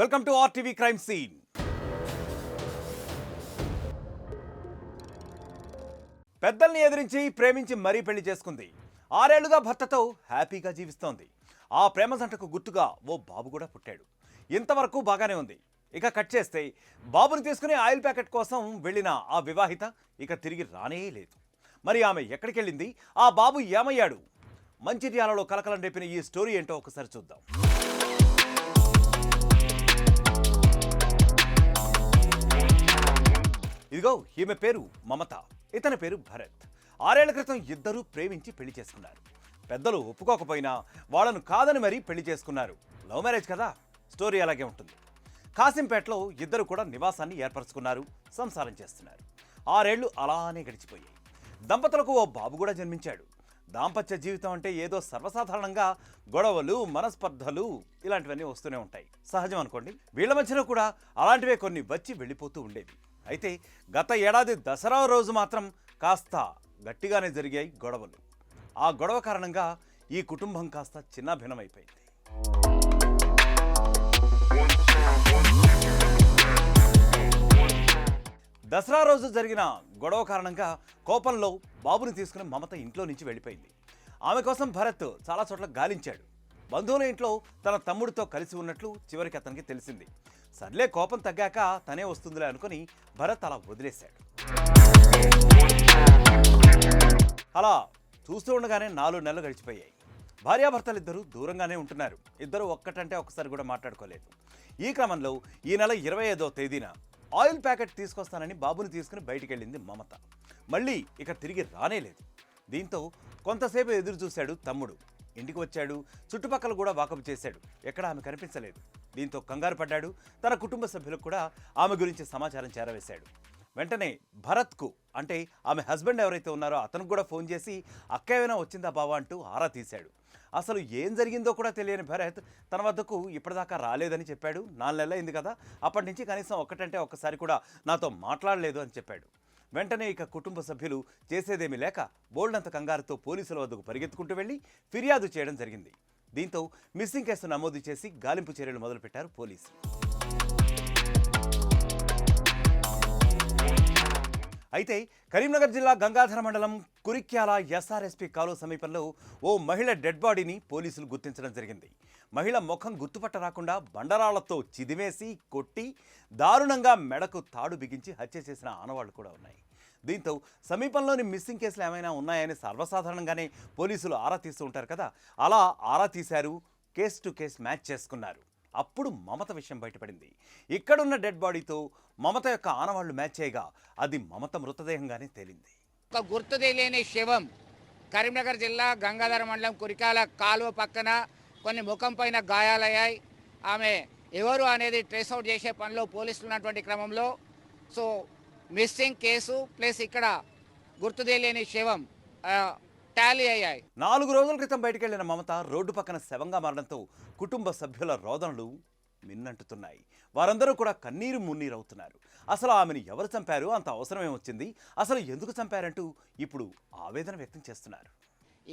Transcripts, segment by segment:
Welcome to RTV crime scene. పెద్దల్ని ఎదిరించి ప్రేమించి మరీ పెళ్లి చేసుకుంది. 6 ఏళ్లుగా భర్తతో హ్యాపీగా జీవిస్తోంది. ఆ ప్రేమ జంటకు గుర్తుగా ఓ బాబు కూడా పుట్టాడు. ఇంతవరకు బాగానే ఉంది. ఇక కట్ చేస్తే బాబుని తీసుకుని ఆయిల్ ప్యాకెట్ కోసం వెళ్ళిన ఆ వివాహిత ఇక తిరిగి రానే లేదు. మరి ఆమె ఎక్కడికి వెళ్ళింది? ఆ బాబు ఏమయ్యాడు? మంచిర్యాలలో కలకలం రేపిన ఈ స్టోరీ ఏంటో ఒకసారి చూద్దాం. ఇదిగో ఈమె పేరు మమత, ఇతని పేరు భరత్. 6 ఏళ్ల క్రితం ఇద్దరూ ప్రేమించి పెళ్లి చేసుకున్నారు. పెద్దలు ఒప్పుకోకపోయినా వాళ్ళను కాదని మరీ పెళ్లి చేసుకున్నారు. లవ్ మ్యారేజ్ కదా, స్టోరీ అలాగే ఉంటుంది. కాసింపేటలో ఇద్దరు కూడా నివాసాన్ని ఏర్పరచుకున్నారు, సంసారం చేస్తున్నారు. 6 ఏళ్లు అలానే గడిచిపోయాయి. దంపతులకు ఓ బాబు కూడా జన్మించాడు. దాంపత్య జీవితం అంటే ఏదో సర్వసాధారణంగా గొడవలు, మనస్పర్ధలు ఇలాంటివన్నీ వస్తూనే ఉంటాయి, సహజం అనుకోండి. వీళ్ళ మధ్యలో కూడా అలాంటివే కొన్ని వచ్చి వెళ్ళిపోతూ ఉండేవి. అయితే గత ఏడాది దసరా రోజు మాత్రం కాస్త గట్టిగానే జరిగాయి గొడవలు. ఆ గొడవ కారణంగా ఈ కుటుంబం కాస్త చిన్నాభిన్నమైపోయింది. దసరా రోజు జరిగిన గొడవ కారణంగా కోపంలో బాబుని తీసుకుని మమత ఇంట్లో నుంచి వెళ్ళిపోయింది. ఆమె కోసం భరత్ చాలా చోట్ల గాలించాడు. బంధువుల ఇంట్లో తన తమ్ముడితో కలిసి ఉన్నట్లు చివరికి అతనికి తెలిసింది. సర్లే, కోపం తగ్గాక తనే వస్తుందిలే అనుకుని భరత్ అలా వదిలేశాడు. అలా చూస్తూ ఉండగానే 4 నెలలు గడిచిపోయాయి. భార్యాభర్తలిద్దరూ దూరంగానే ఉంటున్నారు. ఇద్దరు ఒక్కటంటే ఒక్కసారి కూడా మాట్లాడుకోలేదు. ఈ క్రమంలో ఈ నెల 25వ తేదీన ఆయిల్ ప్యాకెట్ తీసుకొస్తానని బాబుని తీసుకుని బయటికి వెళ్ళింది మమత. మళ్ళీ ఇక తిరిగి రానేలేదు. దీంతో కొంతసేపు ఎదురు చూశాడు తమ్ముడు. ఇంటికి వచ్చాడు, చుట్టుపక్కల కూడా వాకపు చేశాడు. ఎక్కడ ఆమె కనిపించలేదు. దీంతో కంగారు పడ్డాడు. తన కుటుంబ సభ్యులకు కూడా ఆమె గురించి సమాచారం చేరవేశాడు. వెంటనే భరత్కు, అంటే ఆమె హస్బెండ్ ఎవరైతే ఉన్నారో అతనికి కూడా ఫోన్ చేసి అక్క ఏమైనా వచ్చిందా బావా అంటూ ఆరా తీశాడు. అసలు ఏం జరిగిందో కూడా తెలియని భరత్ తన వద్దకు ఇప్పటిదాకా రాలేదని చెప్పాడు. 4 నెలలు అయింది కదా, అప్పటి నుంచి కనీసం ఒక్కటంటే ఒక్కసారి కూడా నాతో మాట్లాడలేదు అని చెప్పాడు. వెంటనే ఇక కుటుంబ సభ్యులు చేసేదేమీ లేక బోల్డంత కంగారుతో పోలీసుల వద్దకు పరిగెత్తుకుంటూ వెళ్ళి ఫిర్యాదు చేయడం జరిగింది. దీంతో మిస్సింగ్ కేసు నమోదు చేసి గాలింపు చర్యలు మొదలుపెట్టారు పోలీసులు. అయితే కరీంనగర్ జిల్లా గంగాధర మండలం కురిక్యాల ఎస్ఆర్ఎస్పీ కాలువ సమీపంలో ఓ మహిళ డెడ్ బాడీని పోలీసులు గుర్తించడం జరిగింది. మహిళ ముఖం గుర్తుపట్ట రాకుండా బండరాళ్లతో చిదిమేసి కొట్టి దారుణంగా మెడకు తాడు బిగించి హత్య చేసిన ఆనవాళ్లు కూడా ఉన్నాయి. దీంతో సమీపంలోని మిస్సింగ్ కేసులు ఏమైనా ఉన్నాయని సర్వసాధారణంగానే పోలీసులు ఆరా తీస్తూ ఉంటారు కదా, అలా ఆరా తీశారు. కేస్ టు కేస్ మ్యాచ్ చేసుకున్నారు. అప్పుడు మమత విషయం బయటపడింది. ఇక్కడున్న డెడ్ బాడీతో మమత యొక్క ఆనవాళ్లు మ్యాచ్ చేయగా అది మమత మృతదేహంగానే తేలింది. ఒక గుర్తు తెలియని శవం కరీంనగర్ జిల్లా గంగాధర మండలం కురికాల కాలువ పక్కన కొన్ని ముఖం పైన గాయాలయ్యాయి. ఆమె ఎవరు అనేది ట్రేస్ అవుట్ చేసే పనిలో పోలీసులు ఉన్నటువంటి క్రమంలో మిస్సింగ్ కేసు ప్లస్ ఇక్కడ గుర్తు తెలియని శవం టాలీ అయ్యాయి. 4 రోజుల క్రితం బయటకెళ్లిన మమత రోడ్డు పక్కన శవంగా మారడంతో కుటుంబ సభ్యుల రోదనలు మిన్నంటుతున్నాయి. వారందరూ కూడా కన్నీరు మున్నీరవుతున్నారు. అసలు ఆమెను ఎవరు చంపారు, అంత అవసరమే వచ్చింది, అసలు ఎందుకు చంపారంటూ ఇప్పుడు ఆవేదన వ్యక్తం చేస్తున్నారు.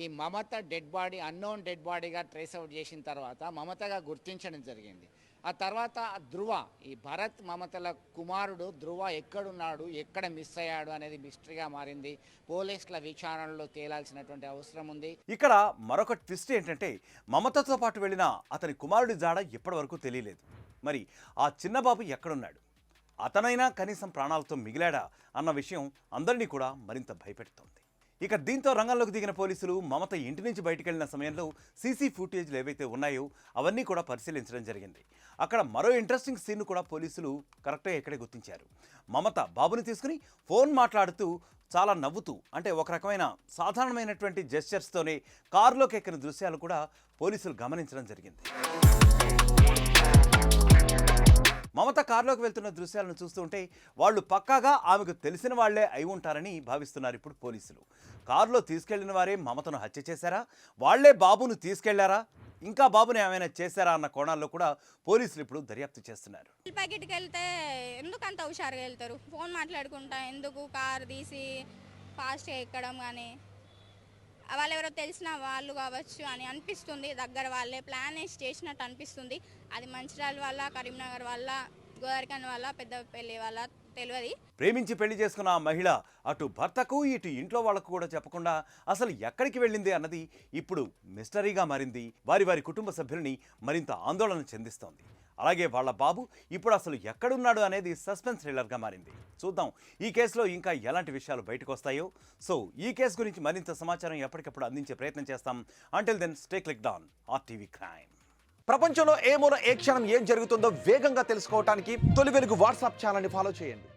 ఈ Mamata dead body unknown dead బాడీగా ట్రేస్ అవుట్ చేసిన తర్వాత మమతగా గుర్తించడం జరిగింది. ఆ తర్వాత ధృవ, ఈ భరత్ మమతల కుమారుడు ధృవ ఎక్కడున్నాడు, ఎక్కడ మిస్ అయ్యాడు అనేది మిస్టరీగా మారింది. పోలీసుల విచారణలో తేలాల్సినటువంటి అవసరం ఉంది. ఇక్కడ మరొక ట్విస్ట్ ఏంటంటే మమతతో పాటు వెళ్ళిన అతని కుమారుడి జాడ ఇప్పటి వరకు తెలియలేదు. మరి ఆ చిన్నబాబు ఎక్కడున్నాడు, అతనైనా కనీసం ప్రాణాలతో మిగిలాడా అన్న విషయం అందరినీ కూడా మరింత భయపెడుతోంది. ఇక దీంతో రంగంలోకి దిగిన పోలీసులు మమత ఇంటి నుంచి బయటికి వెళ్ళిన సమయంలో సీసీ ఫుటేజ్లు ఏవైతే ఉన్నాయో అవన్నీ కూడా పరిశీలించడం జరిగింది. అక్కడ మరో ఇంట్రెస్టింగ్ సీన్ కూడా పోలీసులు కరెక్ట్గా ఇక్కడే గుర్తించారు. మమత బాబుని తీసుకుని ఫోన్ మాట్లాడుతూ చాలా నవ్వుతూ, అంటే ఒక రకమైన సాధారణమైనటువంటి జెస్చర్స్తోనే కారులోకి ఎక్కిన దృశ్యాలు కూడా పోలీసులు గమనించడం జరిగింది. మమత కారులోకి వెళ్తున్న దృశ్యాలను చూస్తుంటే వాళ్ళు పక్కాగా ఆమెకు తెలిసిన వాళ్లే అయి ఉంటారని భావిస్తున్నారు ఇప్పుడు పోలీసులు. కారులో తీసుకెళ్లిన వారే మమతను హత్య చేశారా, వాళ్లే బాబును తీసుకెళ్లారా, ఇంకా బాబుని ఏమైనా చేశారా అన్న కోణాల్లో కూడా పోలీసులు ఇప్పుడు దర్యాప్తు చేస్తున్నారు. ప్యాకెట్కి వెళ్తే ఎందుకు అంత హుషారుగా వెళ్తారు, ఫోన్ మాట్లాడుకుంటా ఎందుకు కారు తీసి ఫాస్ట్గా ఎక్కడం కానీ వాళ్ళెవరో తెలిసిన వాళ్ళు కావచ్చు అని అనిపిస్తుంది. దగ్గర వాళ్ళే ప్లాన్ వేసి చేసినట్టు అనిపిస్తుంది. అది మంచిర్యాల వల్ల, కరీంనగర్ వల్ల, గోదావరిఖని వల్ల, పెద్దపల్లి వల్ల తెలియదు. ప్రేమించి పెళ్లి చేసుకున్న ఆ మహిళ అటు భర్తకు ఇటు ఇంట్లో వాళ్లకు కూడా చెప్పకుండా అసలు ఎక్కడికి వెళ్ళింది అన్నది ఇప్పుడు మిస్టరీగా మారింది. వారి కుటుంబ సభ్యుల్ని మరింత ఆందోళన చెందిస్తోంది. అలాగే వాళ్ళ బాబు ఇప్పుడు అసలు ఎక్కడున్నాడు అనేది సస్పెన్స్ థ్రిల్లర్గా మారింది. చూద్దాం ఈ కేసులో ఇంకా ఎలాంటి విషయాలు బయటకు వస్తాయో. సో ఈ కేసు గురించి మరింత సమాచారం ఎప్పటికప్పుడు అందించే ప్రయత్నం చేస్తాం. Until then stay clicked on RTV crime. ప్రపంచంలో ఏ మూల ఏ క్షణం ఏం జరుగుతుందో వేగంగా తెలుసుకోవడానికి తొలి వెలుగు వాట్సాప్ ఛానల్ని ఫాలో చేయండి.